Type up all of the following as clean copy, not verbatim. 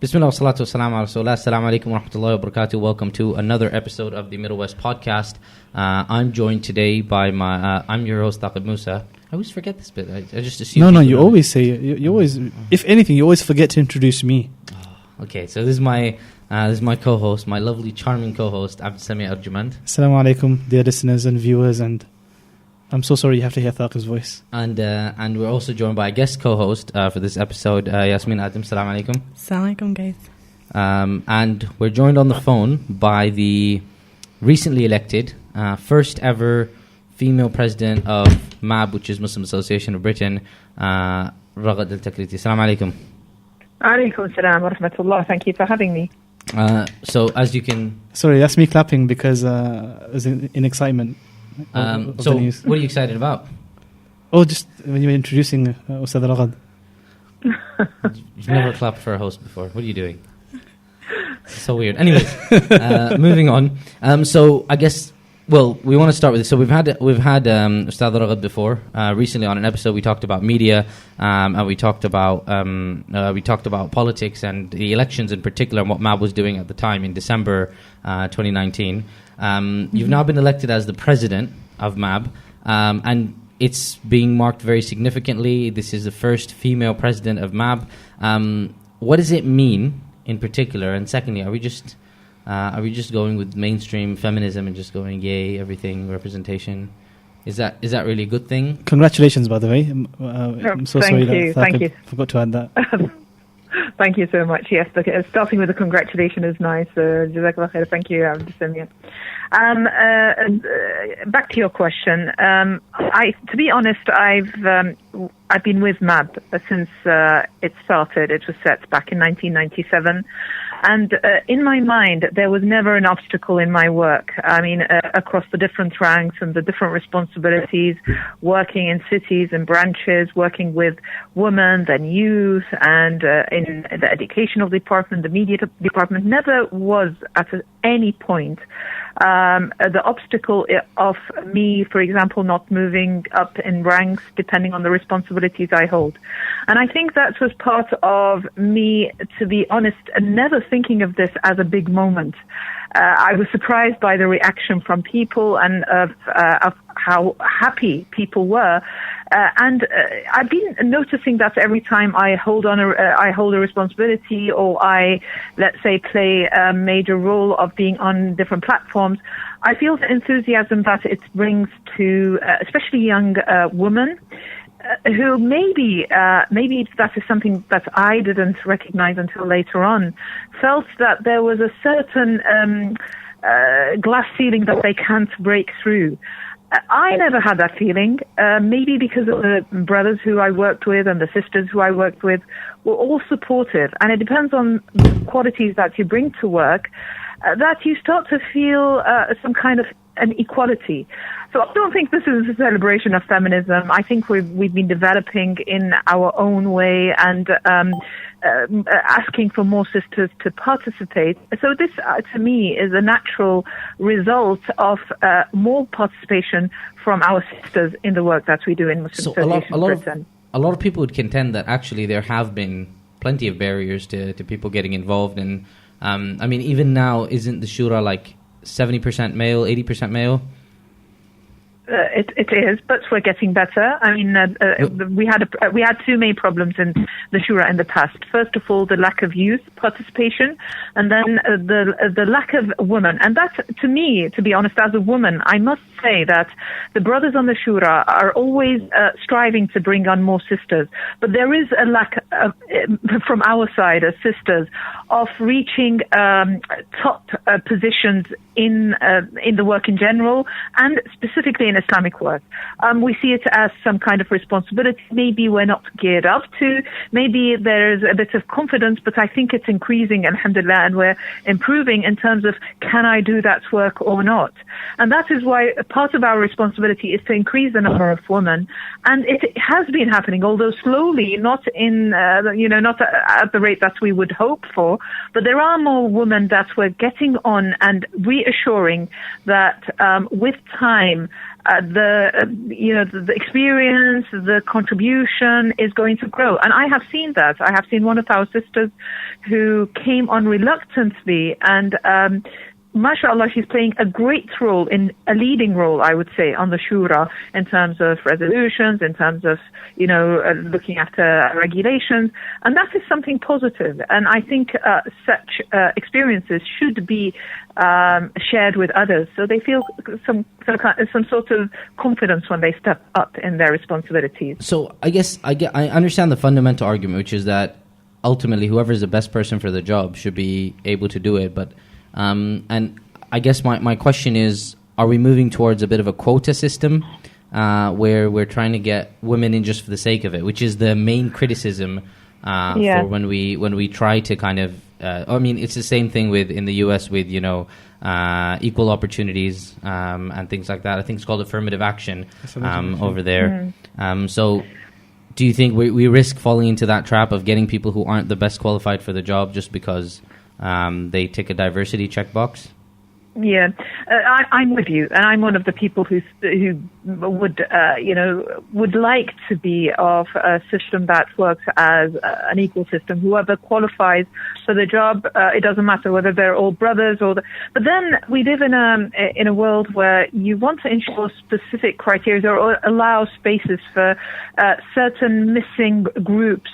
Bismillah, salatu wassalamu ala rasulullah. Assalamu alaikum wa rahmatullahi wa barakatuh. Welcome to another episode of the Middle West podcast. I'm joined today by I'm your host, Taqib Musa. I always forget this bit. I just assume... No, you always say it. You always, if anything, you always forget to introduce me. Okay, so this is my co-host, my lovely, charming co-host, Abd Sami Arjumand. Assalamu alaikum, dear listeners and viewers, and I'm so sorry you have to hear Thaqib's voice. And we're also joined by a guest co-host for this episode, Yasmin Adam. Assalamu alaikum. Assalamu alaikum, guys. And we're joined on the phone by the recently elected first ever female president of MAB, which is Muslim Association of Britain, Raghad Al-Tikriti. Assalamu alaikum. Alaikum salam wa rahmatullah. Thank you for having me. So as you can... Sorry, that's me clapping because as in excitement. So what are you excited about? Oh, just when you were introducing Ustad Raghad. You've never clapped for a host before. What are you doing? It's so weird. Anyways, moving on. So I guess... Well, we want to start with this. So we've had Ustad Raghad before. Recently on an episode, we talked about media, and we talked about politics and the elections in particular, and what MAB was doing at the time in December 2019. You've now been elected as the president of MAB, and it's being marked very significantly. This is the first female president of MAB. What does it mean in particular? And secondly, are we just going with mainstream feminism and just going yay, everything, representation? Is that really a good thing? Congratulations, by the way. I'm so sorry that I forgot to add that. Thank you so much. Yes, starting with the congratulation is nice. Jazakallah khair. Thank you, Abdussamia. Back to your question. To be honest, I've been with MAB since it started. It was set back in 1997. And in my mind, there was never an obstacle in my work. I mean, across the different ranks and the different responsibilities, working in cities and branches, working with women and youth, and in the educational department, the media department, never was at any point the obstacle of me, for example, not moving up in ranks depending on the responsibilities I hold. And I think that was part of me, to be honest, never thinking of this as a big moment. I was surprised by the reaction from people and of how happy people were. And I've been noticing that every time I hold a responsibility, or I, let's say, play a major role of being on different platforms, I feel the enthusiasm that it brings to especially young women who maybe that is something that I didn't recognize until later on, felt that there was a certain glass ceiling that they can't break through. I never had that feeling, maybe because of the brothers who I worked with and the sisters who I worked with were all supportive. And it depends on the qualities that you bring to work, that you start to feel some kind of an equality. So I don't think this is a celebration of feminism. I think we've been developing in our own way and asking for more sisters to participate. So this, to me, is a natural result of more participation from our sisters in the work that we do in Muslim Association Britain. A lot of people would contend that actually there have been plenty of barriers to people getting involved. And I mean, even now, isn't the Shura like 70% male, 80% male? It is, but we're getting better. I mean, we had two main problems in the Shura in the past. First of all, the lack of youth participation, and then the lack of women. And that, to me, to be honest, as a woman, I must say that the brothers on the Shura are always striving to bring on more sisters. But there is a lack from our side as sisters of reaching top positions in the work in general, and specifically in Islamic work. We see it as some kind of responsibility. Maybe we're not geared up to. Maybe there's a bit of confidence, but I think it's increasing, alhamdulillah, and we're improving in terms of, can I do that work or not? And that is why part of our responsibility is to increase the number of women. And it has been happening, although slowly, not in, not at the rate that we would hope for, but there are more women that we're getting on and reassuring that with time, the experience, the contribution is going to grow. And I have seen that. I have seen one of our sisters who came on reluctantly, and mashallah, she's playing a great role, in a leading role, I would say, on the shura, in terms of resolutions, in terms of, looking after regulations. And that is something positive. And I think such experiences should be shared with others, so they feel some sort of confidence when they step up in their responsibilities. So I guess I understand the fundamental argument, which is that ultimately whoever is the best person for the job should be able to do it. But and I guess my question is, are we moving towards a bit of a quota system where we're trying to get women in just for the sake of it, which is the main criticism for when we try to kind of it's the same thing in the US with equal opportunities and things like that. I think it's called affirmative action over there. So do you think we risk falling into that trap of getting people who aren't the best qualified for the job just because they tick a diversity checkbox? Yeah, I'm with you, and I'm one of the people who would like to be of a system that works as an equal system. Whoever qualifies for the job, it doesn't matter whether they're all brothers or. But then we live in a world where you want to ensure specific criteria or allow spaces for certain missing groups,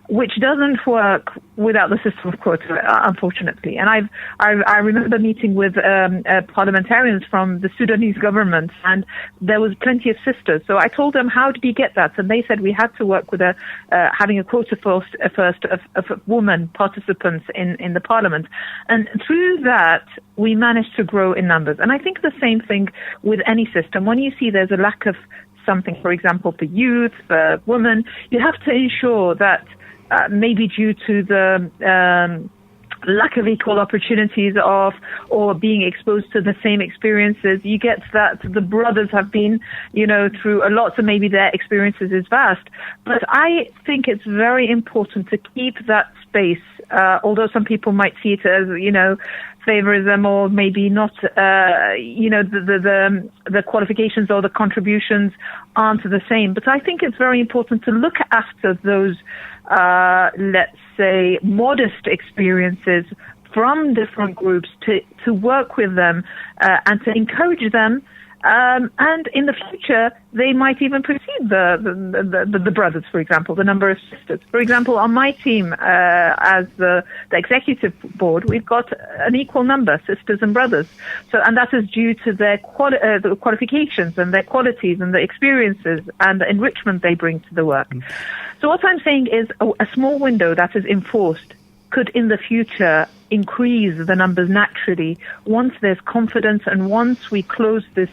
which doesn't work without the system of quota, unfortunately. And I remember meeting with parliamentarians from the Sudanese government, and there was plenty of sisters. So I told them, how did we get that? And they said we had to work with having a quota first of women participants in the parliament. And through that, we managed to grow in numbers. And I think the same thing with any system. When you see there's a lack of something, for example, for youth, for women, you have to ensure that maybe due to the lack of equal opportunities or being exposed to the same experiences, you get that the brothers have been, through a lot, so maybe their experiences is vast. But I think it's very important to keep that space, although some people might see it as, favorism, or maybe not, the qualifications or the contributions aren't the same. But I think it's very important to look after those, let's say, modest experiences from different groups, to work with them and to encourage them. And in the future, they might even precede the brothers, for example, the number of sisters. For example, on my team, as the executive board, we've got an equal number, sisters and brothers. So, and that is due to their the qualifications and their qualities and the experiences and the enrichment they bring to the work. So what I'm saying is a small window that is enforced could in the future increase the numbers naturally once there's confidence and once we close this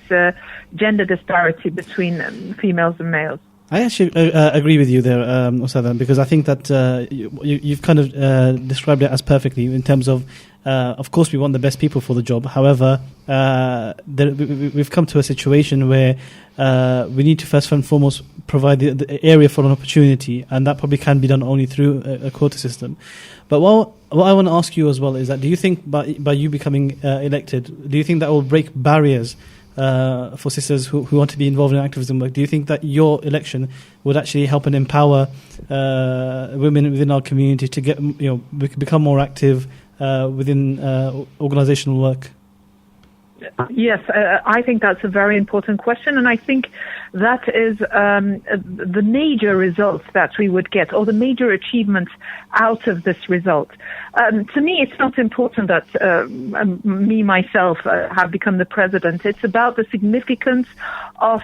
gender disparity between females and males. I actually agree with you there, Osada, because I think that you've kind of described it as perfectly in terms of course, we want the best people for the job. However, we've come to a situation where we need to first and foremost provide the area for an opportunity, and that probably can be done only through a quota system. But what I want to ask you as well is that, do you think by you becoming elected, do you think that will break barriers for sisters who want to be involved in activism work? Do you think that your election would actually help and empower women within our community to get become more active within organizational work? Yes, I think that's a very important question, and I think that is the major results that we would get, or the major achievements out of this result. To me, it's not important that me, myself, have become the president. It's about the significance of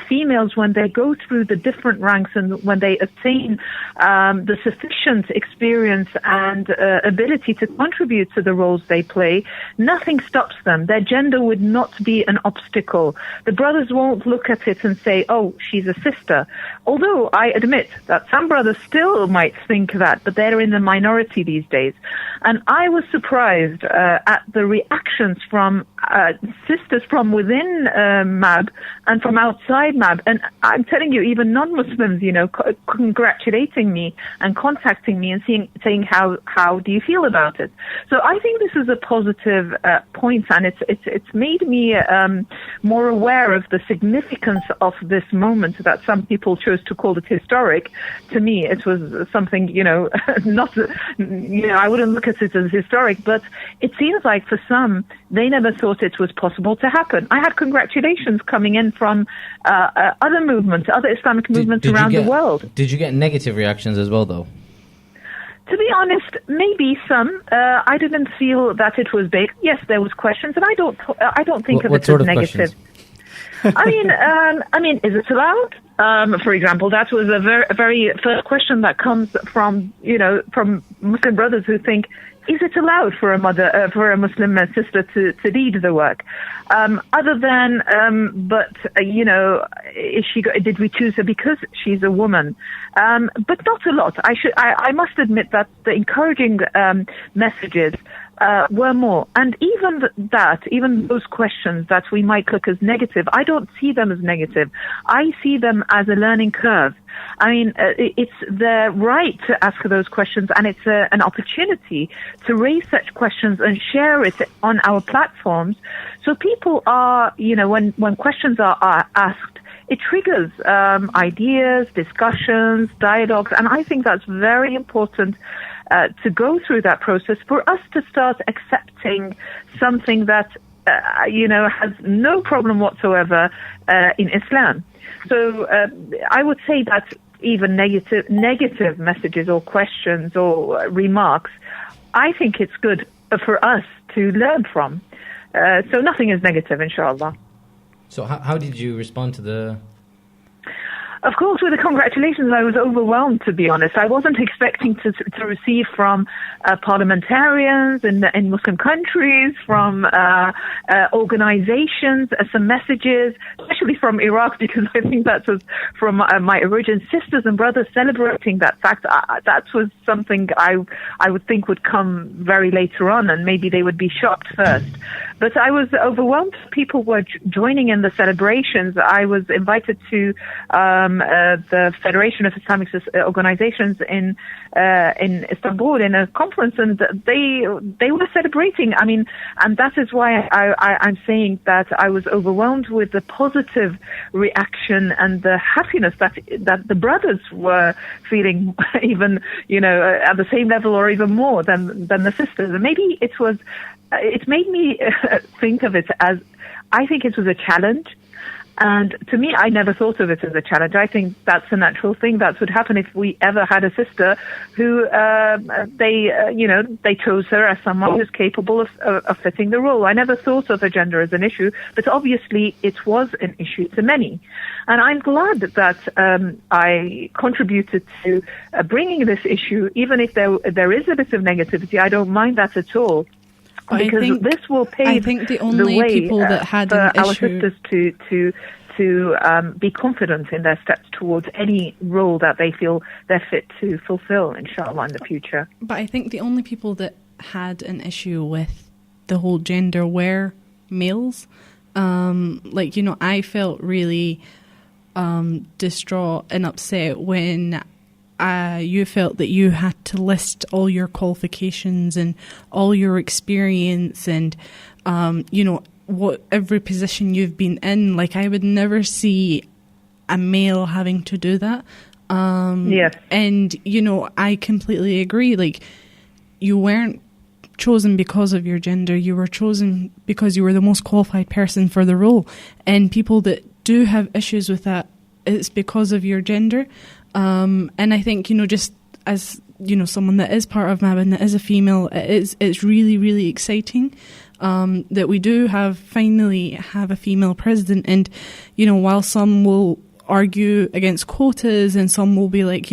females when they go through the different ranks and when they attain the sufficient experience and ability to contribute to the roles they play. Nothing stops them. Their gender would not be an obstacle. The brothers won't look at it and say, oh, she's a sister. Although I admit that some brothers still might think that, but they're in the minority these days. And I was surprised at the reactions from sisters from within MAB and from outside MAB. And I'm telling you, even non-Muslims, congratulating me and contacting me and saying how do you feel about it. So I think this is a positive point, and it's made me more aware of the significance of this moment that some people chose to call it historic. To me, it was something, not, I wouldn't look at it as historic, but it seems like for some, they never thought it was possible to happen. I had congratulations coming in from other movements, other Islamic movements around the world. Did you get negative reactions as well, though? To be honest, maybe some. I didn't feel that it was big. Yes, there was questions, and I don't think of it as negative. I mean, is it allowed? For example, that was a very first question that comes from Muslim brothers who think, is it allowed for a Muslim sister to lead the work? Other than, did we choose her because she's a woman? But not a lot. I must admit that the encouraging messages were more. And even those questions that we might look as negative, I don't see them as negative. I see them as a learning curve. I mean, it's the right to ask those questions, and it's an opportunity to raise such questions and share it on our platforms. So people are, when questions are asked, it triggers ideas, discussions, dialogues, and I think that's very important to go through that process for us to start accepting something that, has no problem whatsoever in Islam. So I would say that even negative messages or questions or remarks, I think it's good for us to learn from. So nothing is negative, inshallah. So how did you respond to the... Of course, with the congratulations, I was overwhelmed, to be honest. I wasn't expecting to receive from parliamentarians in Muslim countries, from organizations, some messages, especially from Iraq, because I think that was from my origin, sisters and brothers celebrating that fact. That was something I would think would come very later on, and maybe they would be shocked first. But I was overwhelmed. People were joining in the celebrations. I was invited to the Federation of Islamic Organizations in Istanbul in a conference, and they were celebrating. I mean, and that is why I'm saying that I was overwhelmed with the positive reaction and the happiness that the brothers were feeling, even at the same level or even more than the sisters. And maybe it made me think of it as, I think it was a challenge. And to me, I never thought of it as a challenge. I think that's a natural thing that would happen if we ever had a sister who they chose her as someone who's capable of fitting the role. I never thought of her gender as an issue, but obviously it was an issue to many. And I'm glad that I contributed to bringing this issue, even if there is a bit of negativity. I don't mind that at all. Because this will pave the way people that had for an our issue. sisters to be confident in their steps towards any role that they feel they're fit to fulfill, inshallah, in the future. But I think the only people that had an issue with the whole gender were males. I felt really distraught and upset when you felt that you had to list all your qualifications and all your experience and, what every position you've been in. Like, I would never see a male having to do that. Yes. And, I completely agree. Like, you weren't chosen because of your gender. You were chosen because you were the most qualified person for the role. And people that do have issues with that, it's because of your gender. And I think, just as, someone that is part of MAB and that is a female, it's really, really exciting that we do finally have a female president. And, while some will argue against quotas and some will be like,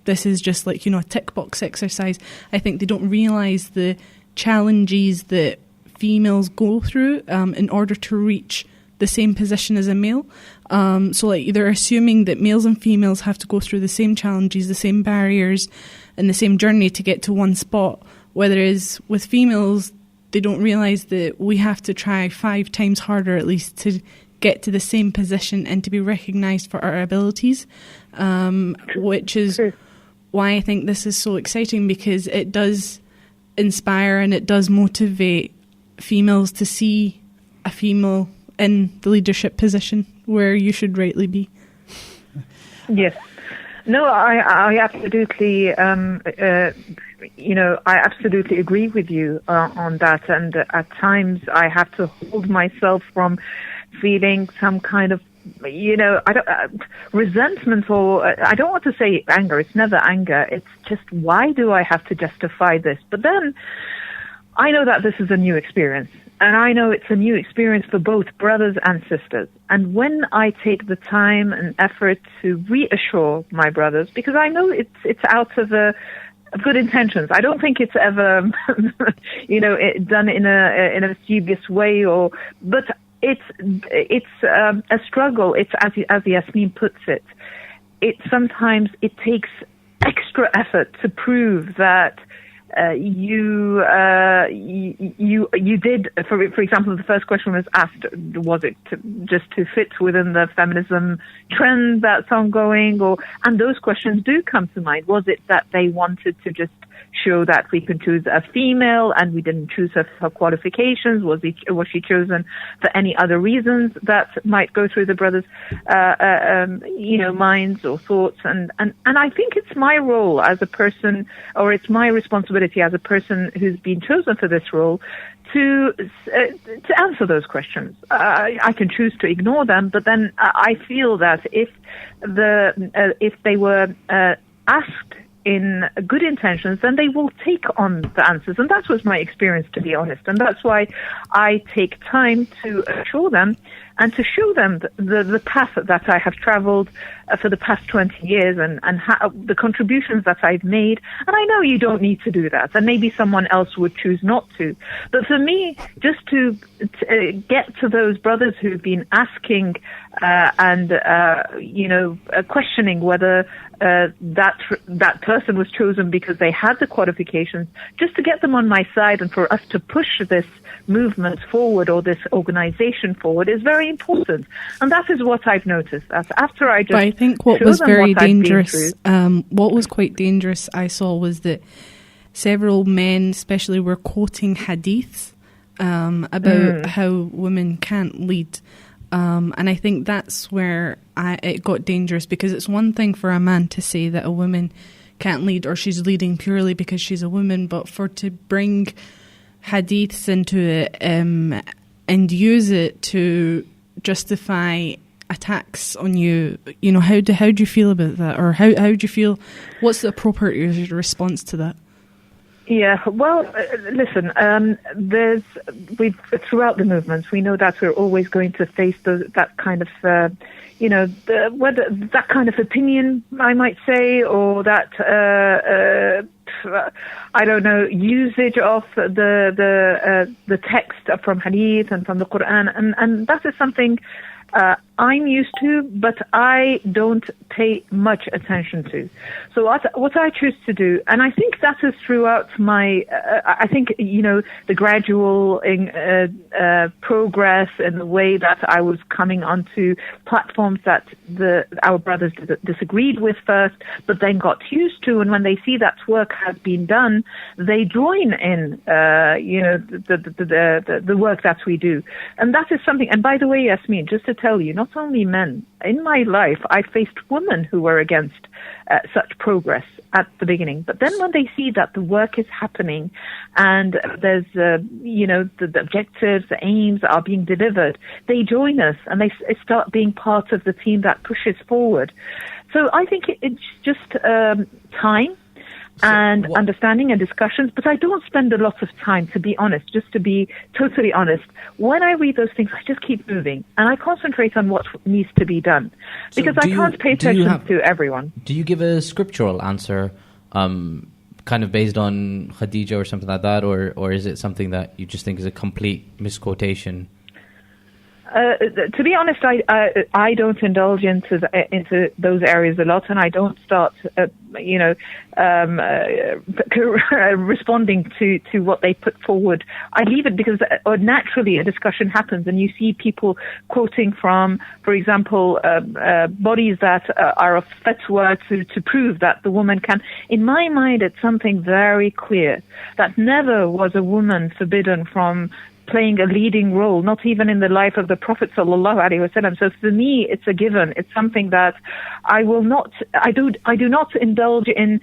this is just like, a tick box exercise, I think they don't realise the challenges that females go through in order to reach the same position as a male. So they're assuming that males and females have to go through the same challenges, the same barriers, in the same journey to get to one spot. Whereas with females, they don't realise that we have to try 5 times harder at least to get to the same position and to be recognised for our abilities, which is why I think this is so exciting, because it does inspire and it does motivate females to see a female in the leadership position where you should rightly be. Yes. No, I absolutely, I absolutely agree with you on that. And at times I have to hold myself from feeling some kind of, resentment, or I don't want to say anger. It's never anger. It's just, why do I have to justify this? But then I know that this is a new experience. And I know it's a new experience for both brothers and sisters. And when I take the time and effort to reassure my brothers, because I know it's out of good intentions. I don't think it's ever, done in a mischievous way, but it's a struggle. It's as Yasmin puts it. Sometimes it takes extra effort to prove that. You did, for example, the first question was asked, was it just to fit within the feminism trend that's ongoing, and those questions do come to mind. Was it that they wanted to just show that we can choose a female and we didn't choose her qualifications? Was she chosen for any other reasons that might go through the brothers' minds or thoughts? And I think it's my role as a person, or it's my responsibility as a person who's been chosen for this role to answer those questions. I can choose to ignore them, but then I feel that if they were asked in good intentions, then they will take on the answers. And that was my experience, to be honest. And that's why I take time to assure them and to show them the path that I have traveled for the past 20 years and how, the contributions that I've made. And I know you don't need to do that, and maybe someone else would choose not to. But for me, just to get to those brothers who've been asking questioning whether that person was chosen because they had the qualifications, just to get them on my side and for us to push this movement forward or this organization forward is very important. And that is what I've noticed. After I just, but I think what was very dangerous, what was quite dangerous I saw was that several men especially were quoting hadiths about how women can't lead. And I think that's where it got dangerous, because it's one thing for a man to say that a woman can't lead or she's leading purely because she's a woman, but to bring hadiths into it and use it to justify attacks on you, how do you feel about that, or how do you feel? What's the appropriate response to that? Yeah, well, listen, throughout the movement, we know that we're always going to face that kind of, whether that kind of opinion, I might say, or that, I don't know, usage of the text from Hadith and from the Quran, and that is something I'm used to, but I don't pay much attention to. So what I choose to do, and I think that is throughout my, I think, the gradual progress in the way that I was coming onto platforms that our brothers disagreed with first, but then got used to, and when they see that work has been done, they join in, the work that we do. And that is something, and by the way, Yasmin, just to tell you, not only men. In my life, I faced women who were against such progress at the beginning. But then when they see that the work is happening and there's, the objectives, the aims are being delivered, they join us and they start being part of the team that pushes forward. So I think it's just time and understanding and discussions, but I don't spend a lot of time, to be honest, just to be totally honest. When I read those things, I just keep moving, and I concentrate on what needs to be done, because I can't pay attention to everyone. Do you give a scriptural answer, kind of based on Khadija or something like that, or is it something that you just think is a complete misquotation? To be honest, I don't indulge into those areas a lot, and I don't start, responding to what they put forward. I leave it because naturally a discussion happens, and you see people quoting from, for example, bodies that are of fatwa to prove that the woman can. In my mind, it's something very clear that never was a woman forbidden from playing a leading role, not even in the life of the Prophet sallallahu alaihi wasallam. So for me, it's a given. It's something that I do not indulge in,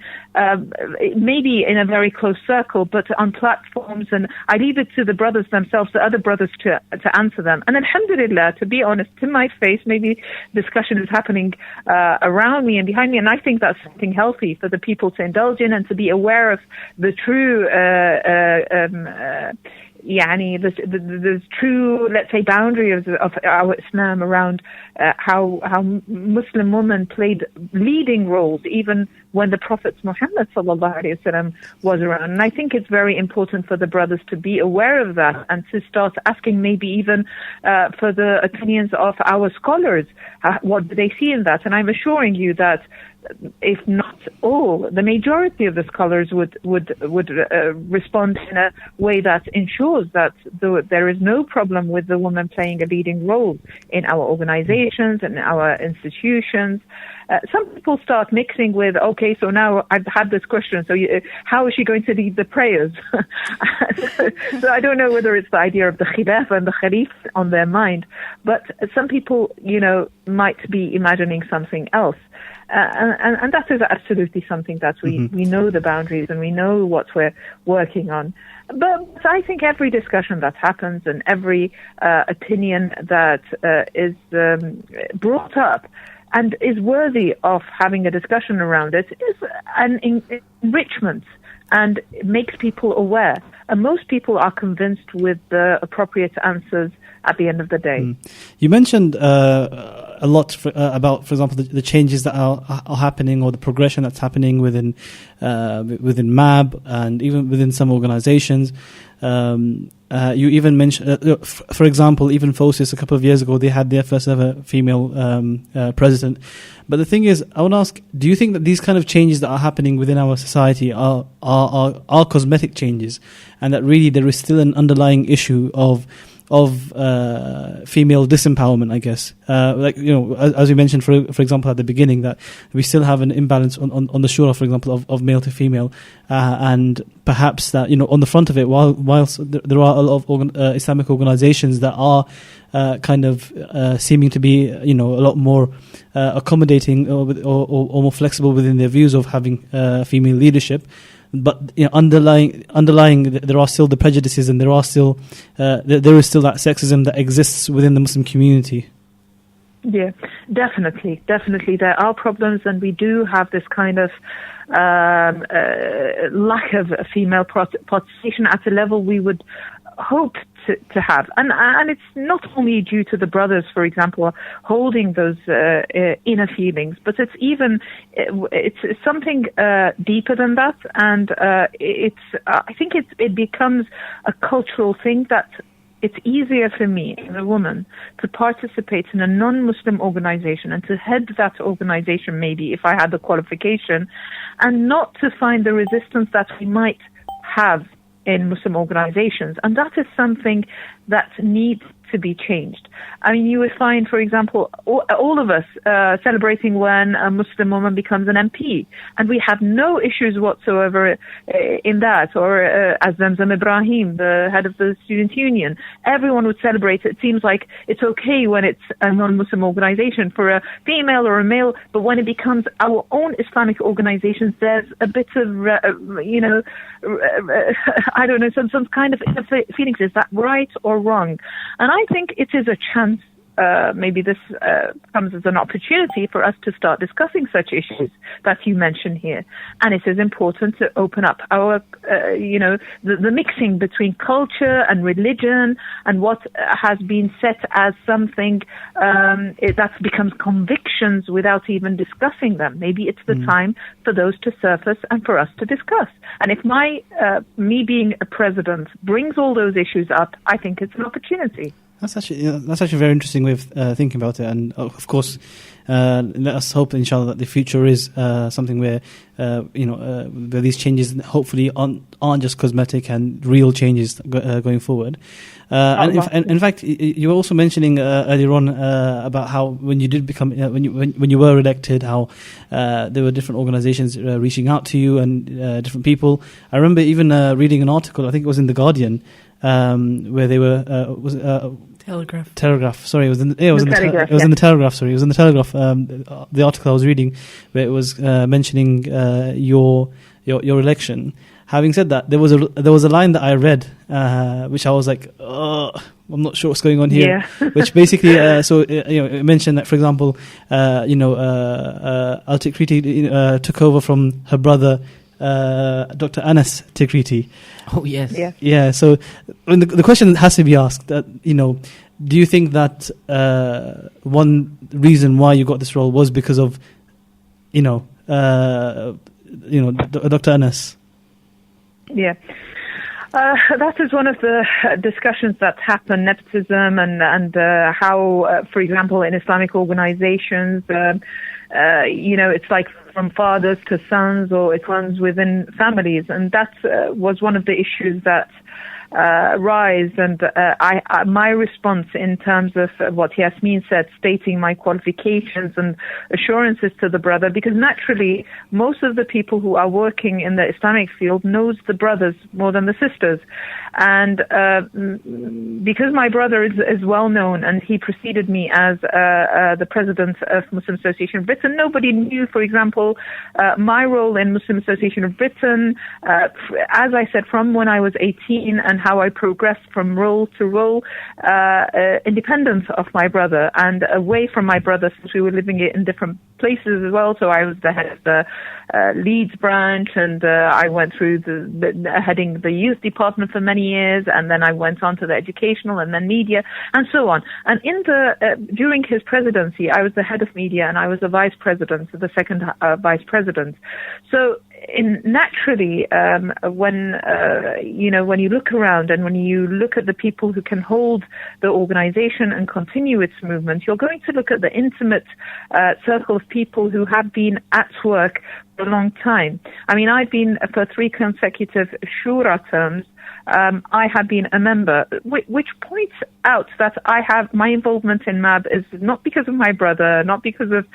maybe in a very close circle, but on platforms, and I leave it to the brothers themselves, the other brothers to answer them. And alhamdulillah, to be honest, to my face, maybe discussion is happening around me and behind me, and I think that's something healthy for the people to indulge in and to be aware of the true the true, let's say, boundary of our Islam around how Muslim women played leading roles even when the Prophet Muhammad sallallahu alaihi wasallam was around. And I think it's very important for the brothers to be aware of that and to start asking maybe even for the opinions of our scholars. What do they see in that? And I'm assuring you that if not all, the majority of the scholars would respond in a way that ensures that there is no problem with the woman playing a leading role in our organizations and our institutions. Some people start mixing with, okay, so now I've had this question, so how is she going to lead the prayers? So I don't know whether it's the idea of the khilaf and the khalif on their mind, but some people, might be imagining something else. And that is absolutely something that we know the boundaries and we know what we're working on. But I think every discussion that happens and every opinion that is brought up and is worthy of having a discussion around it is an enrichment and it makes people aware. And most people are convinced with the appropriate answers at the end of the day. You mentioned a lot about, for example, the changes that are happening or the progression that's happening within MAB and even within some organizations. You even mentioned, for example, even FOSIS a couple of years ago, they had their first ever female president. But the thing is, I want to ask, do you think that these kind of changes that are happening within our society are cosmetic changes, and that really there is still an underlying issue of female disempowerment, I guess. As we mentioned, for example, at the beginning, that we still have an imbalance on the shura, for example, of male to female, and perhaps that, on the front of it, whilst there are a lot of Islamic organizations that are seeming to be, a lot more accommodating or more flexible within their views of having female leadership. But underlying, there are still the prejudices, and there is still that sexism that exists within the Muslim community. Yeah, definitely, there are problems, and we do have this kind of lack of female participation at a level we would hope to have, and it's not only due to the brothers, for example, holding those inner feelings, but it's something deeper than that, and I think it becomes a cultural thing that it's easier for me as a woman to participate in a non-Muslim organization and to head that organization, maybe if I had the qualification, and not to find the resistance that we might have in Muslim organizations. And that is something that needs to be changed. I mean, you would find, for example, all of us celebrating when a Muslim woman becomes an MP, and we have no issues whatsoever in that. Or as Zamzam Ibrahim, the head of the student union, everyone would celebrate. It seems like it's okay when it's a non-Muslim organization for a female or a male, but when it becomes our own Islamic organizations, there's a bit of, I don't know, some kind of feelings. Is that right or wrong? And I think it is a chance, maybe this comes as an opportunity for us to start discussing such issues that you mentioned here. And it is important to open up our, the mixing between culture and religion and what has been set as something that becomes convictions without even discussing them. Maybe it's the time for those to surface and for us to discuss. And if me being a president brings all those issues up, I think it's an opportunity. That's actually a very interesting way of thinking about it, and of course, let us hope, inshallah, that the future is something where where these changes hopefully aren't just cosmetic and real changes going forward. And in fact, you were also mentioning earlier on about how when you did become when you were elected, how there were different organisations reaching out to you and different people. I remember even reading an article, I think it was in The Guardian, where they were Telegraph. Sorry, it was in the Telegraph. Sorry, it was in the Telegraph. The article I was reading, where it was mentioning your election. Having said that, there was a line that I read, which I was like, I'm not sure what's going on here. Yeah. Which basically, it mentioned that, for example, Al-Tikriti took over from her brother, Dr. Anas Tikriti. Oh yes. Yeah. So the question has to be asked that do you think that one reason why you got this role was because of Dr. Anas? Yeah. That is one of the discussions that happen, nepotism and how, for example, in Islamic organizations, it's like from fathers to sons, or it runs within families. And that was one of the issues that rise. And my response in terms of what Yasmin said, stating my qualifications and assurances to the brother, because naturally most of the people who are working in the Islamic field knows the brothers more than the sisters. And because my brother is well known and he preceded me as the president of Muslim Association of Britain, nobody knew, for example, my role in Muslim Association of Britain, as I said, from when I was 18, and how I progressed from role to role, independent of my brother and away from my brother, since we were living in different places as well. So I was the head of the Leeds branch, and I went through heading the youth department for many years, and then I went on to the educational and then media and so on. And during his presidency, I was the head of media, and I was the vice president, the second vice president. So naturally, when you look around and when you look at the people who can hold the organization and continue its movement, you're going to look at the intimate circle of people who have been at work for a long time. I mean, I've been for 3 consecutive Shura terms. I have been a member, which points out that my involvement in MAB is not because of my brother, not because of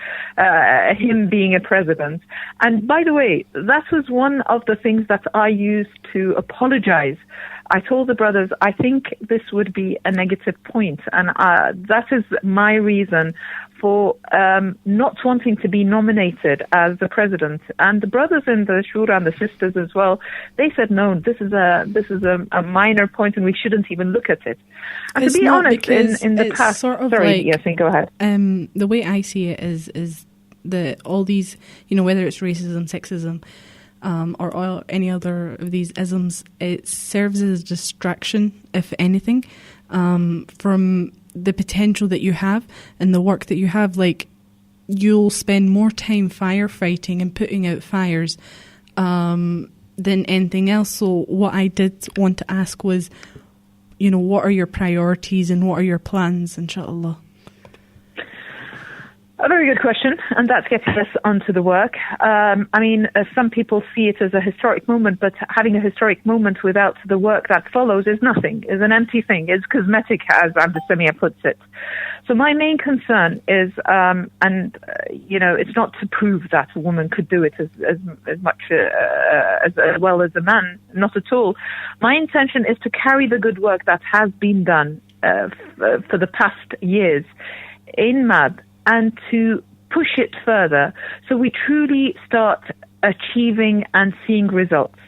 him being a president. And by the way, that was one of the things that I used to apologize. I told the brothers, I think this would be a negative point, and that is my reason for not wanting to be nominated as the president. And the brothers in the Shura and the sisters as well, they said, no, this is a minor point and we shouldn't even look at it. And it's to be honest, in the past... Sort of sorry, like, Yasin, go ahead. The way I see it is that all these, whether it's racism, sexism, or any other of these isms, it serves as a distraction, if anything, from the potential that you have and the work that you have. Like, you'll spend more time firefighting and putting out fires than anything else. So what I did want to ask was, what are your priorities and what are your plans, inshallah? A very good question, and that's getting us onto the work. Some people see it as a historic moment, but having a historic moment without the work that follows is nothing, is an empty thing, is cosmetic, as Abdussamia puts it. So my main concern is, it's not to prove that a woman could do it as much as well as a man, not at all. My intention is to carry the good work that has been done for the past years in MAB, and to push it further so we truly start achieving and seeing results.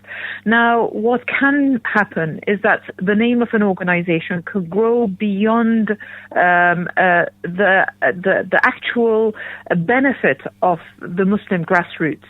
Now, what can happen is that the name of an organization could grow beyond the actual benefit of the Muslim grassroots.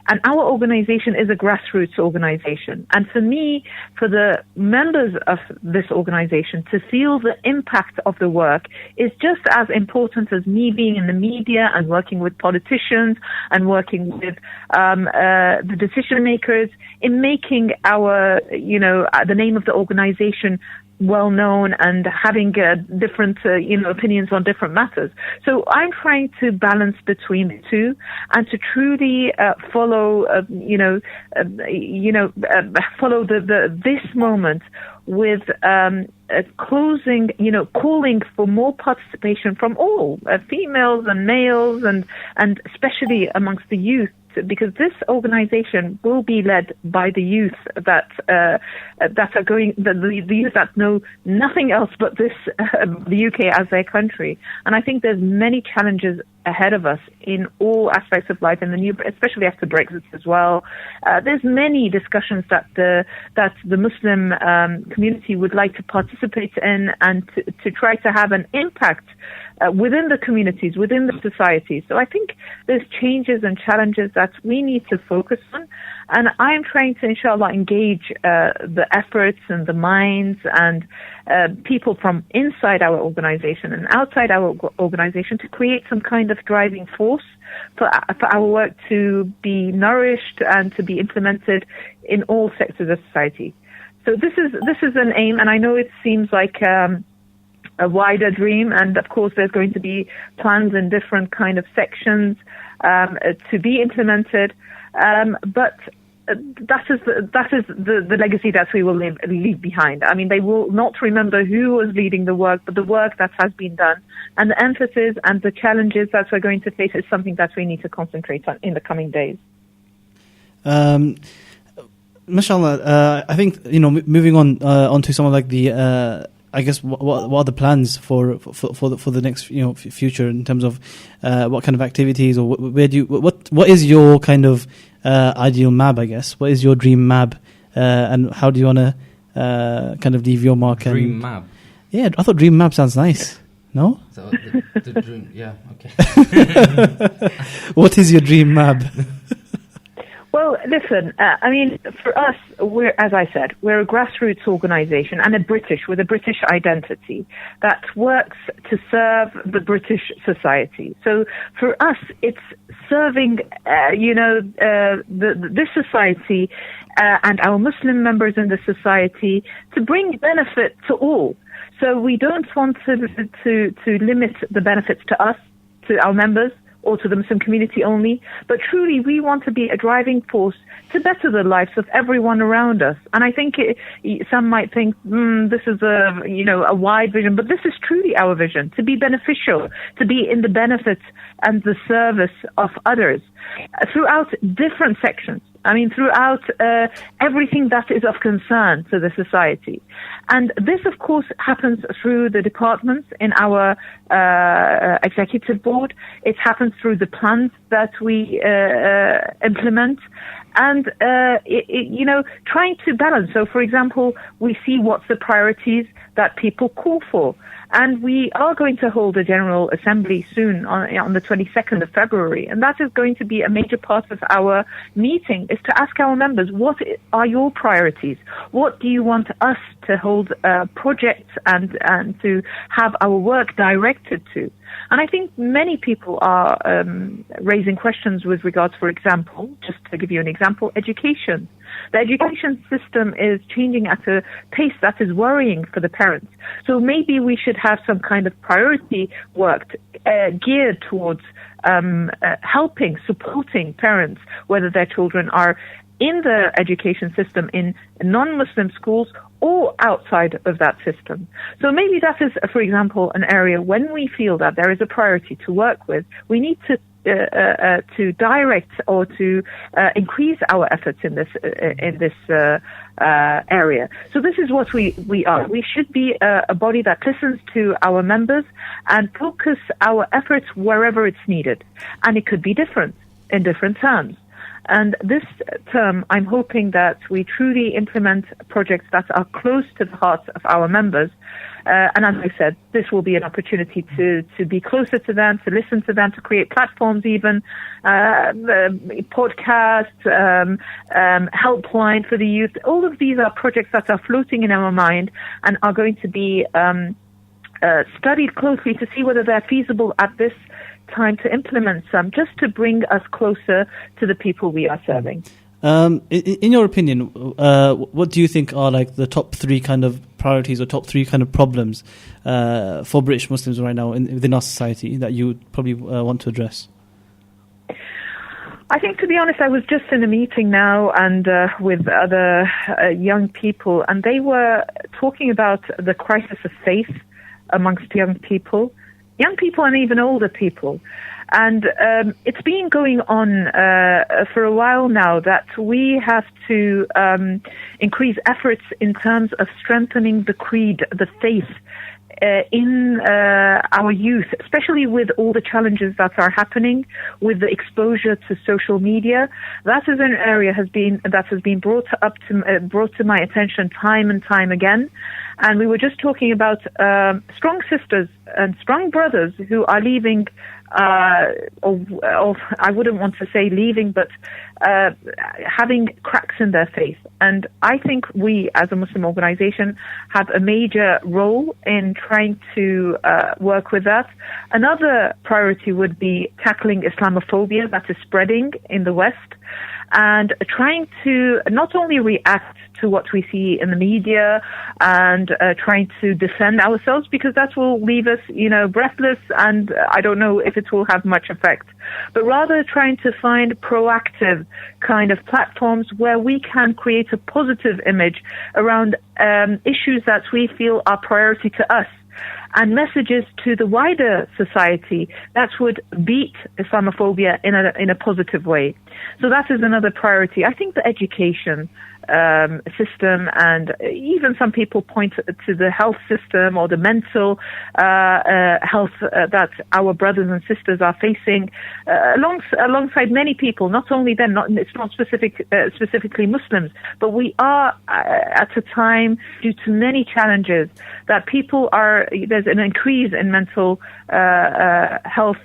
And our organization is a grassroots organization. And for me, for the members of this organization to feel the impact of the work is just as important as me being in the media and working with politicians and working with the decision makers in making the name of the organization well known and having different opinions on different matters. So I'm trying to balance between the two and to truly follow follow this moment with calling for more participation from all females and males and especially amongst the youth, because this organization will be led by the youth that are going, the youth that know nothing else but this, the UK as their country. And I think there's many challenges ahead of us in all aspects of life, especially after Brexit as well. There's many discussions that the Muslim community would like to participate in and to try to have an impact within the communities, within the society. So I think there's changes and challenges that we need to focus on. And I'm trying to, inshallah, engage the efforts and the minds and people from inside our organization and outside our organization to create some kind of driving force for our work to be nourished and to be implemented in all sectors of society. So this is an aim, and I know it seems like a wider dream, and of course there's going to be plans in different kind of sections to be implemented, but that is the legacy that we will leave behind. I mean, they will not remember who was leading the work, but the work that has been done, and the emphasis and the challenges that we're going to face is something that we need to concentrate on in the coming days. Mashallah, I think moving on to some of like the. I guess what are the plans for the next future in terms of what kind of activities, or what is your kind of ideal MAB? I guess what is your dream MAB, and how do you want to kind of leave your mark? Dream MAB. Yeah, I thought dream MAB sounds nice. No. So the dream. Yeah. Okay. What is your dream MAB? Well, listen, I mean, for us, as I said, we're a grassroots organization and with a British identity that works to serve the British society. So for us, it's serving, this society and our Muslim members in the society to bring benefit to all. So we don't want to limit the benefits to us, to our members, or to the Muslim community only, but truly we want to be a driving force to better the lives of everyone around us. And I think some might think this is a wide vision, but this is truly our vision: to be beneficial, to be in the benefit and the service of others throughout different sections. I mean, throughout everything that is of concern to the society. And this, of course, happens through the departments in our executive board. It happens through the plans that we implement. And, trying to balance. So, for example, we see what's the priorities that people call for. And we are going to hold a General Assembly soon on the 22nd of February. And that is going to be a major part of our meeting, is to ask our members, what are your priorities? What do you want us to hold projects and to have our work directed to? And I think many people are raising questions with regards, for example, just to give you an example, education. The education system is changing at a pace that is worrying for the parents. So maybe we should have some kind of priority work geared towards helping, supporting parents, whether their children are in the education system in non-Muslim schools or outside of that system. So maybe that is, for example, an area when we feel that there is a priority to work with, we need to direct or to increase our efforts in this area. So this is what we are. We should be a body that listens to our members and focus our efforts wherever it's needed. And it could be different in different terms. And this term, I'm hoping that we truly implement projects that are close to the hearts of our members. And as I said, this will be an opportunity to be closer to them, to listen to them, to create platforms even, podcasts, helpline for the youth. All of these are projects that are floating in our mind and are going to be studied closely to see whether they're feasible at this time to implement some, just to bring us closer to the people we are serving. In your opinion, what do you think are like the top three kind of priorities or top three kind of problems for British Muslims right now within our society that you would probably want to address? I think, to be honest, I was just in a meeting now and with other young people, and they were talking about the crisis of faith amongst young people and even older people. And it's been going on for a while now that we have to increase efforts in terms of strengthening the creed, the faith, in our youth, especially with all the challenges that are happening with the exposure to social media. That is an area that has been brought to my attention time and time again. And we were just talking about strong sisters and strong brothers who are leaving, or I wouldn't want to say leaving, but having cracks in their faith. And I think we, as a Muslim organization, have a major role in trying to work with that. Another priority would be tackling Islamophobia that is spreading in the West, and trying to not only react to what we see in the media and trying to defend ourselves, because that will leave us, breathless, and I don't know if it will have much effect, but rather trying to find proactive kind of platforms where we can create a positive image around issues that we feel are priority to us, and messages to the wider society that would beat Islamophobia in a positive way. So that is another priority. I think the education system, and even some people point to the health system or the mental health that our brothers and sisters are facing, alongside many people, not only them, it's not specifically Muslims, but we are at a time, due to many challenges, that there's an increase in mental health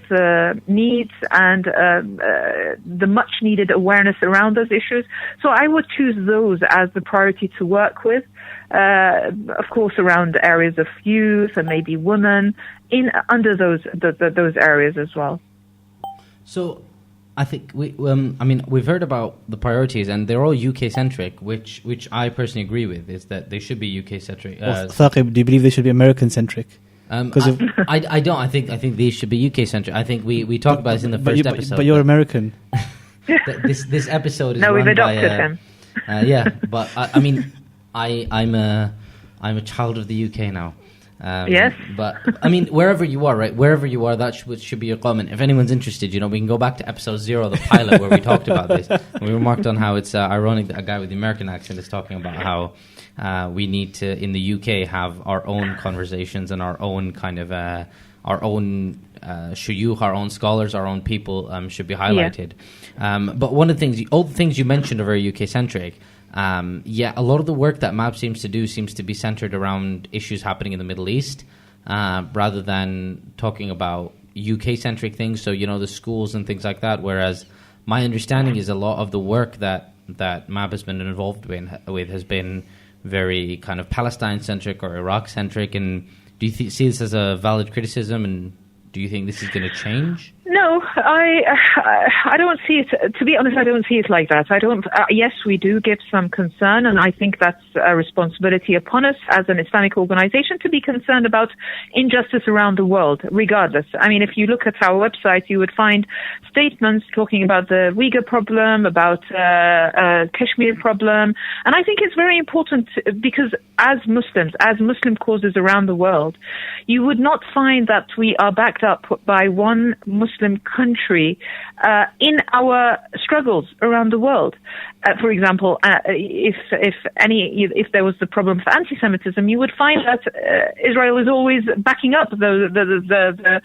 needs and the much needed awareness around those issues. So I would choose those as the priority to work with, of course, around areas of youth and maybe women under those areas as well. So I think we've heard about the priorities, and they're all UK centric, which I personally agree with, is that they should be UK centric. Thaqib, do you believe they should be American centric? I don't. I think these should be UK centric. I think we talked about this in the first episode. But you're American. This episode is no, we've run adopted by, him. Yeah, but I'm a child of the UK now. Yes. But I mean, wherever you are, right? Wherever you are, that should be your comment. If anyone's interested, we can go back to episode 0, the pilot, where we talked about this. We remarked on how it's ironic that a guy with the American accent is talking about how we need to, in the UK, have our own conversations and our own kind of our own shuyukh, our own scholars, our own people should be highlighted. Yeah. But one of the things, all the things you mentioned are very UK centric. A lot of the work that MAB seems to do seems to be centered around issues happening in the Middle East, rather than talking about UK-centric things, so, the schools and things like that, whereas my understanding is a lot of the work that MAB has been involved with has been very kind of Palestine-centric or Iraq-centric, and do you see this as a valid criticism, and do you think this is going to change? No, I don't see it. To be honest, I don't see it like that. I don't. Yes, we do give some concern, and I think that's a responsibility upon us as an Islamic organization to be concerned about injustice around the world, regardless. I mean, if you look at our website, you would find statements talking about the Uyghur problem, about Kashmir problem, and I think it's very important because as Muslims, as Muslim causes around the world, you would not find that we are backed up by one Muslim country in our struggles around the world. For example, if there was the problem for anti-Semitism, you would find that Israel is always backing up the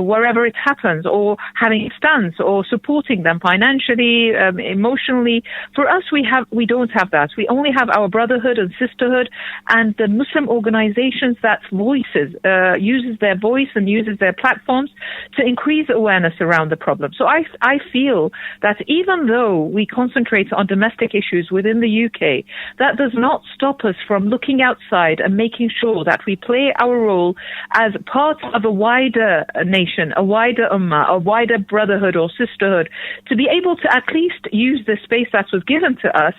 wherever it happens, or having a stance, or supporting them financially, emotionally. For us, we don't have that. We only have our brotherhood and sisterhood, and the Muslim organizations that uses their voice and uses their platforms to increase awareness awareness around the problem. So I feel that even though we concentrate on domestic issues within the UK, that does not stop us from looking outside and making sure that we play our role as part of a wider nation, a wider ummah, a wider brotherhood or sisterhood, to be able to at least use the space that was given to us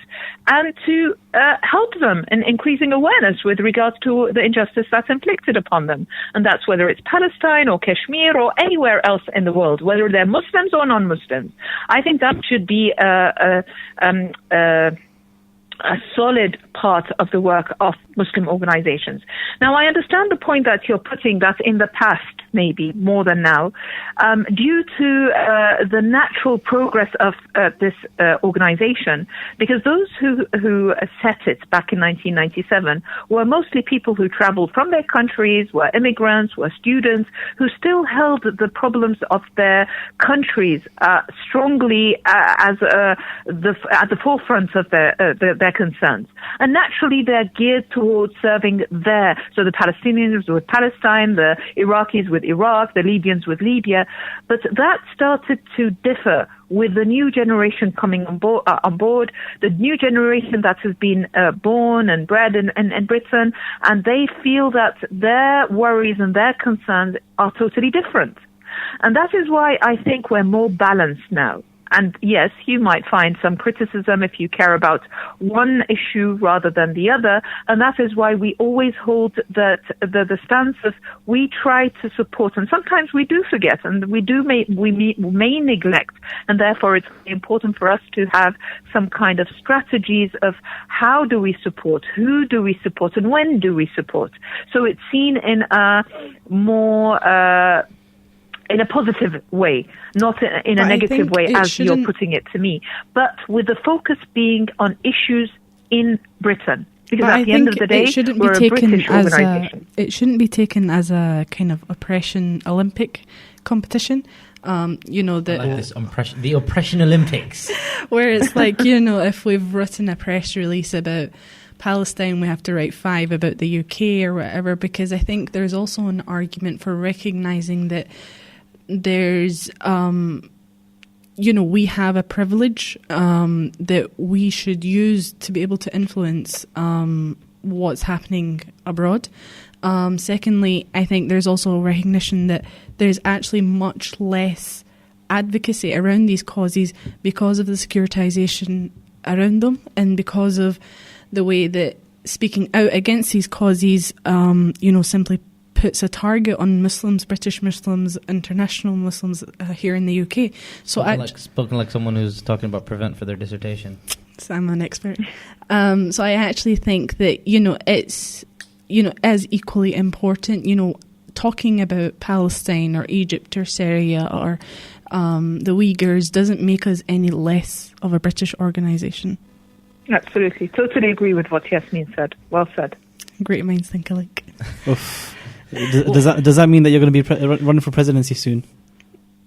and to help them in increasing awareness with regards to the injustice that's inflicted upon them. And that's whether it's Palestine or Kashmir or anywhere else in the world, whether they're Muslims or non-Muslims. I think that should be a solid part of the work of Muslim organizations. Now, I understand the point that you're putting, that in the past, maybe more than now, due to the natural progress of this organization, because those who set it back in 1997 were mostly people who traveled from their countries, were immigrants, were students, who still held the problems of their countries strongly at the forefront of their concerns. And naturally, they're geared towards serving there. So the Palestinians with Palestine, the Iraqis with Iraq, the Libyans with Libya. But that started to differ with the new generation coming on board, the new generation that has been born and bred in Britain, and they feel that their worries and their concerns are totally different. And that is why I think we're more balanced now. And yes, you might find some criticism if you care about one issue rather than the other. And that is why we always hold the stance of we try to support. And sometimes we do forget and we may neglect. And therefore, it's important for us to have some kind of strategies of how do we support, who do we support, and when do we support. So it's seen in a more in a positive way, not in a negative way as you're putting it to me, but with the focus being on issues in Britain. Because at the end of the day, we're a British organisation. It shouldn't be taken as a kind of oppression Olympic competition. I like this the oppression Olympics. Where it's like, if we've written a press release about Palestine, we have to write 5 about the UK or whatever, because I think there's also an argument for recognising that there's, we have a privilege that we should use to be able to influence what's happening abroad. Secondly, I think there's also a recognition that there's actually much less advocacy around these causes because of the securitization around them and because of the way that speaking out against these causes, simply puts a target on Muslims, British Muslims, international Muslims here in the UK. So spoken like someone who's talking about Prevent for their dissertation. So I'm an expert. So I actually think that, it's, as equally important, talking about Palestine or Egypt or Syria or the Uyghurs doesn't make us any less of a British organisation. Absolutely. Totally agree with what Yasmin said. Well said. Great minds think alike. Does that mean that you're going to be running for presidency soon?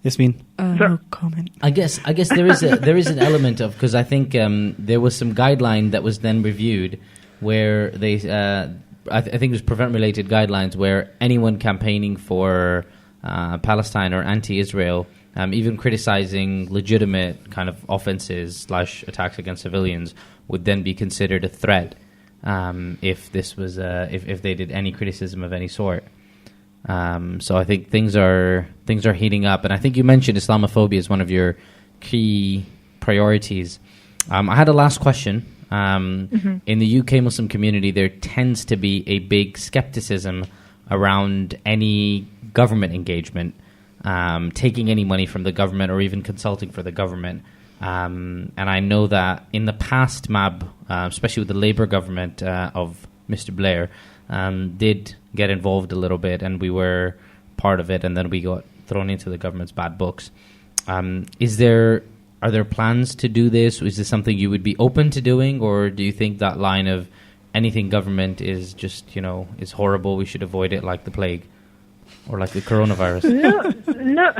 Yasmin? No comment. I guess there is an element of, because I think there was some guideline that was then reviewed where they I think it was Prevent related guidelines where anyone campaigning for Palestine or anti-Israel, even criticizing legitimate kind of offenses / attacks against civilians, would then be considered a threat. If this was if they did any criticism of any sort. So I think things are heating up, and I think you mentioned Islamophobia is one of your key priorities. I had a last question. In the UK Muslim community, there tends to be a big skepticism around any government engagement, taking any money from the government or even consulting for the government. And I know that in the past, MAB, especially with the Labour government of Mr. Blair, did get involved a little bit, and we were part of it, and then we got thrown into the government's bad books. Are there plans to do this? Is this something you would be open to doing, or do you think that line of anything government is just, is horrible, we should avoid it like the plague? Or like the coronavirus? No,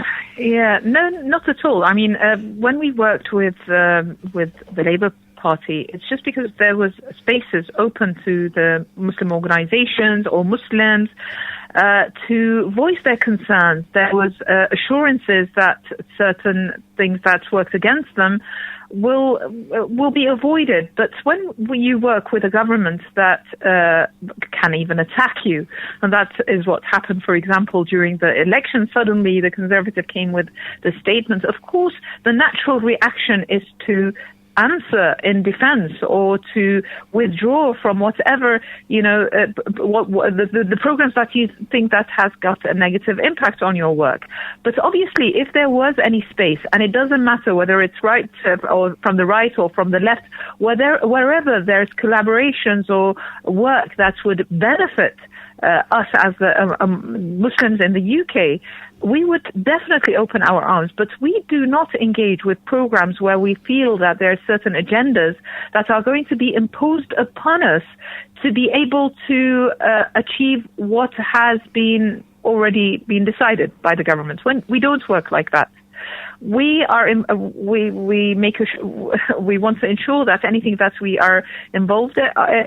not at all. I mean, when we worked with the Labour Party, it's just because there was spaces open to the Muslim organizations or Muslims to voice their concerns. There was assurances that certain things that worked against them will be avoided. But when you work with a government that can even attack you, and that is what happened, for example, during the election, suddenly the Conservative came with the statement. Of course, the natural reaction is to answer in defense or to withdraw from whatever, the programs that you think that has got a negative impact on your work. But obviously, if there was any space, and it doesn't matter whether it's right or from the right or from the left, wherever there's collaborations or work that would benefit us as Muslims in the UK, we would definitely open our arms, but we do not engage with programs where we feel that there are certain agendas that are going to be imposed upon us to be able to achieve what has already been decided by the government. When we don't work like that. We want to ensure that anything that we are involved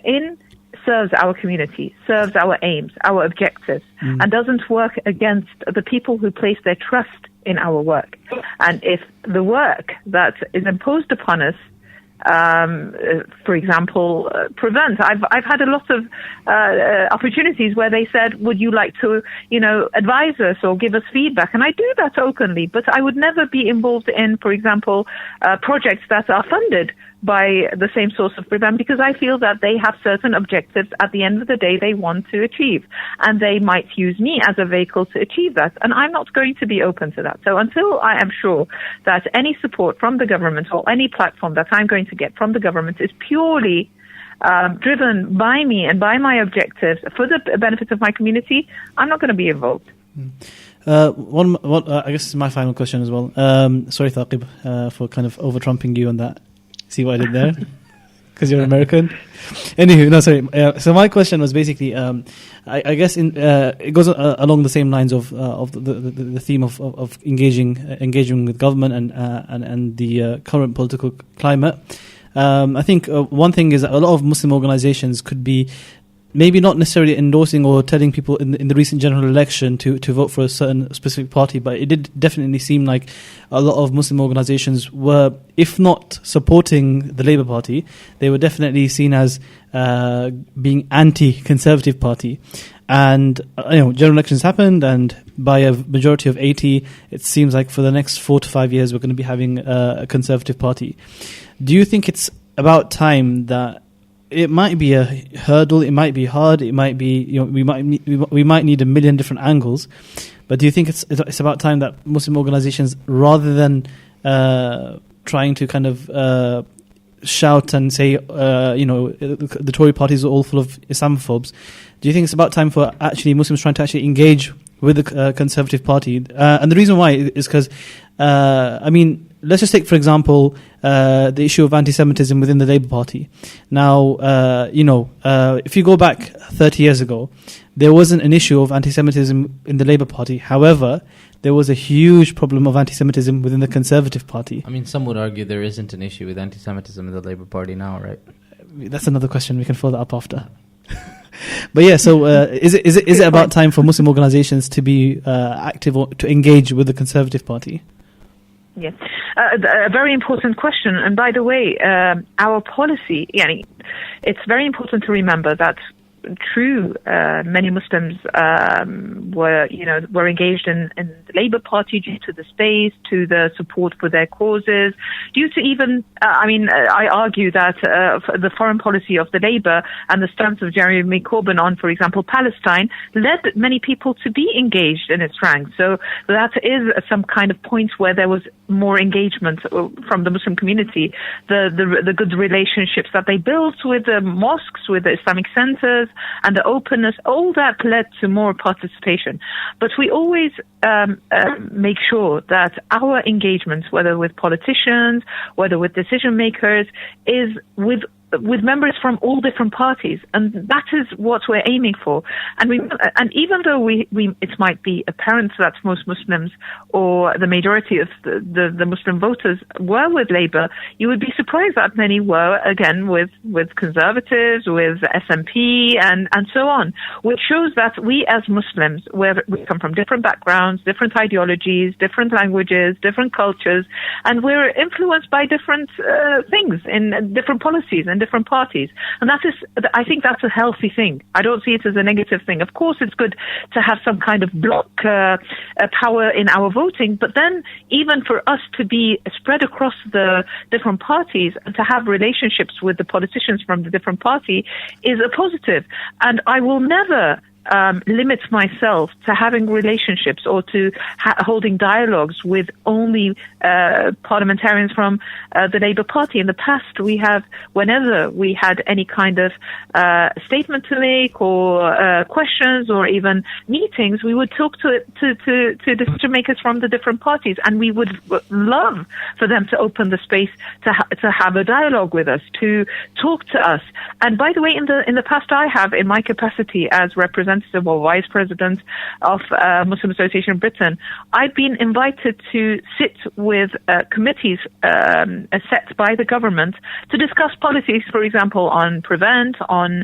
in serves our community, serves our aims, our objectives, and doesn't work against the people who place their trust in our work. And if the work that is imposed upon us, for example, prevent. I've had a lot of opportunities where they said, "Would you like to, advise us or give us feedback?" And I do that openly, but I would never be involved in, for example, projects that are funded by the same source of Prevent, because I feel that they have certain objectives at the end of the day they want to achieve, and they might use me as a vehicle to achieve that, and I'm not going to be open to that. So until I am sure that any support from the government or any platform that I'm going to get from the government is purely driven by me and by my objectives for the benefit of my community, I'm not going to be involved. I guess this is my final question as well. Sorry, Thaqib, for kind of over-trumping you on that. See what I did there? Because you're American. Anywho, no, sorry. So my question was basically, I guess it goes along the same lines of the theme of engaging with government and the current political climate. I think one thing is that a lot of Muslim organizations could be maybe not necessarily endorsing or telling people in the recent general election to vote for a certain specific party, but it did definitely seem like a lot of Muslim organizations were, if not supporting the Labour Party, they were definitely seen as being anti-conservative party. And general elections happened, and by a majority of 80, it seems like for the next 4 to 5 years we're going to be having a conservative party. Do you think it's about time that it might be a hurdle, it might be hard, it might be, we might need a million different angles, but do you think it's about time that Muslim organizations, rather than trying to kind of shout and say, the Tory parties are all full of Islamophobes, do you think it's about time for actually Muslims trying to actually engage with the Conservative Party? And the reason why is because, let's just take, for example, the issue of anti-Semitism within the Labour Party. Now, if you go back 30 years ago, there wasn't an issue of anti-Semitism in the Labour Party. However, there was a huge problem of anti-Semitism within the Conservative Party. I mean, some would argue there isn't an issue with anti-Semitism in the Labour Party now, right? That's another question. We can follow that up after. But yeah, so is it about time for Muslim organizations to be active or to engage with the Conservative Party? Yes, a very important question. And by the way, our policy, it's very important to remember that many Muslims were engaged in the Labour Party due to the space, to the support for their causes, due to even, I argue that the foreign policy of the Labour and the stance of Jeremy Corbyn on, for example, Palestine, led many people to be engaged in its ranks. So that is some kind of point where there was more engagement from the Muslim community, the good relationships that they built with the mosques, with the Islamic centers, and the openness, all that led to more participation. But we always make sure that our engagements, whether with politicians, whether with decision makers, is with with members from all different parties, and that is what we're aiming for. And even though it might be apparent that most Muslims or the majority of the Muslim voters were with Labour, you would be surprised that many were again with Conservatives, with SNP, and so on, which shows that we as Muslims, we come from different backgrounds, different ideologies, different languages, different cultures, and we're influenced by different things in different policies and different parties. And I think that's a healthy thing. I don't see it as a negative thing. Of course, it's good to have some kind of block power in our voting, but then even for us to be spread across the different parties and to have relationships with the politicians from the different party is a positive. And I will never limit myself to having relationships or to holding dialogues with only parliamentarians from the Labour Party. In the past, whenever we had any kind of statement to make or questions or even meetings, we would talk to decision makers from the different parties, and we would love for them to open the space to have a dialogue with us, to talk to us. And by the way, in the past, I have, in my capacity as representative or vice president of Muslim Association of Britain, I've been invited to sit with committees set by the government to discuss policies, for example, on prevent, on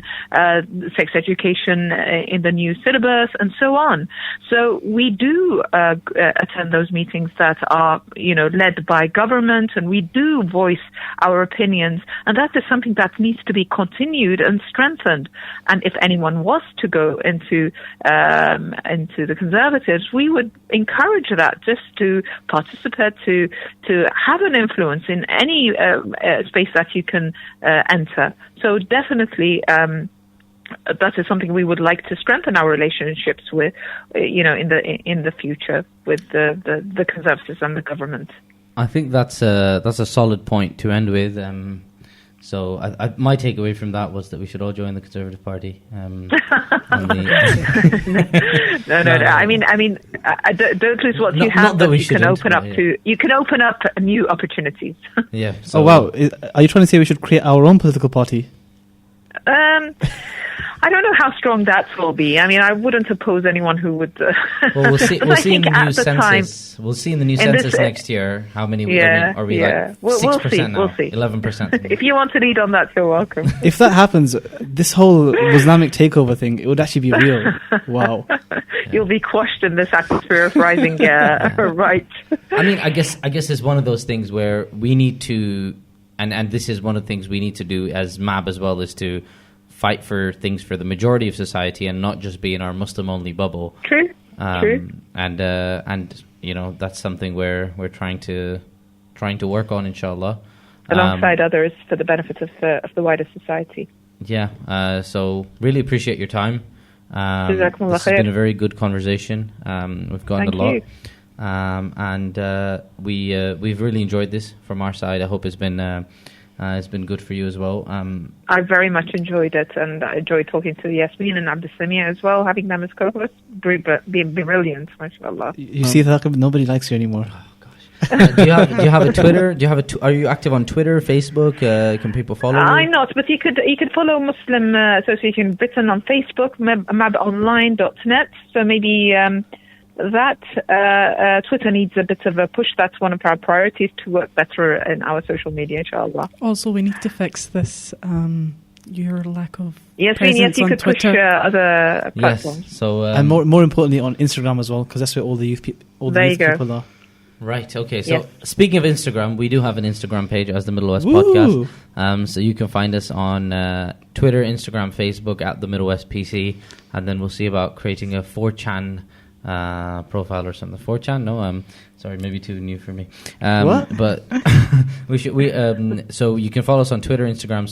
sex education in the new syllabus, and so on. So we do attend those meetings that are, led by government, and we do voice our opinions, and that is something that needs to be continued and strengthened. And if anyone was to go into the Conservatives, we would encourage that, just to participate, to have an influence in any space that you can enter. So definitely, that is something we would like to strengthen our relationships with, in the future with the Conservatives and the government. I think that's a solid point to end with. So my takeaway from that was that we should all join the Conservative Party. No. I mean, don't lose what you have. But you can open up you can open up new opportunities. Yeah. So, oh wow! Are you trying to say we should create our own political party? I don't know how strong that will be. I mean, I wouldn't oppose anyone who would. Well, we'll see. We'll see in the new census. We'll see in the new census next year how many. Are we like 6% now? We'll see. 11%. If you want to lead on that, you're welcome. If that happens, this whole Islamic takeover thing, it would actually be real. Wow. You'll be quashed in this atmosphere of rising right. I mean, I guess it's one of those things where we need to, and this is one of the things we need to do as MAB as well, is to fight for things for the majority of society and not just be in our Muslim-only bubble. True. And that's something we're trying to work on, inshallah, alongside others for the benefit of the wider society. Yeah. So really appreciate your time. This has been a very good conversation. We've gotten a lot. We've really enjoyed this from our side. I hope it's been good for you as well. I very much enjoyed it, and I enjoyed talking to Yasmin and Abdussamia as well, having them as co-hosts. Brilliant, mashallah. You see, nobody likes you anymore. Oh, gosh. Do you have a Twitter? Are you active on Twitter, Facebook? Can people follow you? I'm not, but you could follow Muslim Association Britain on Facebook, mabonline.net. So maybe that Twitter needs a bit of a push. That's one of our priorities, to work better in our social media, inshallah. Also, we need to fix this, your lack of yes, you could Twitter. Push other platforms. Yes, so, and more importantly on Instagram as well, because that's where all the youth people are. Right, okay. So speaking of Instagram, we do have an Instagram page as the Middle West Podcast. So you can find us on Twitter, Instagram, Facebook at the Middle West PC, and then we'll see about creating a 4chan profile or something. 4chan? No, sorry, maybe too new for me. What? But so you can follow us on Twitter, Instagram,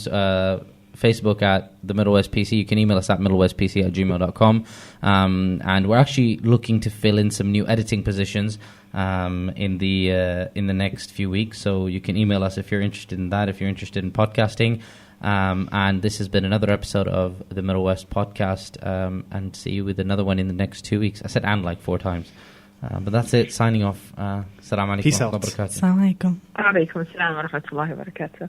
Facebook at the Middle West PC. You can email us at middlewestpc@gmail.com. And we're actually looking to fill in some new editing positions in the next few weeks. So you can email us if you're interested in that, if you're interested in podcasting. And this has been another episode of the Middle West Podcast, and see you with another one in the next 2 weeks. I said and like 4 times. But that's it. Signing off. Assalamu alaikum. Peace out. Assalamu alaikum. Alaikum assalam wa rahmatullahi wa barakatuh.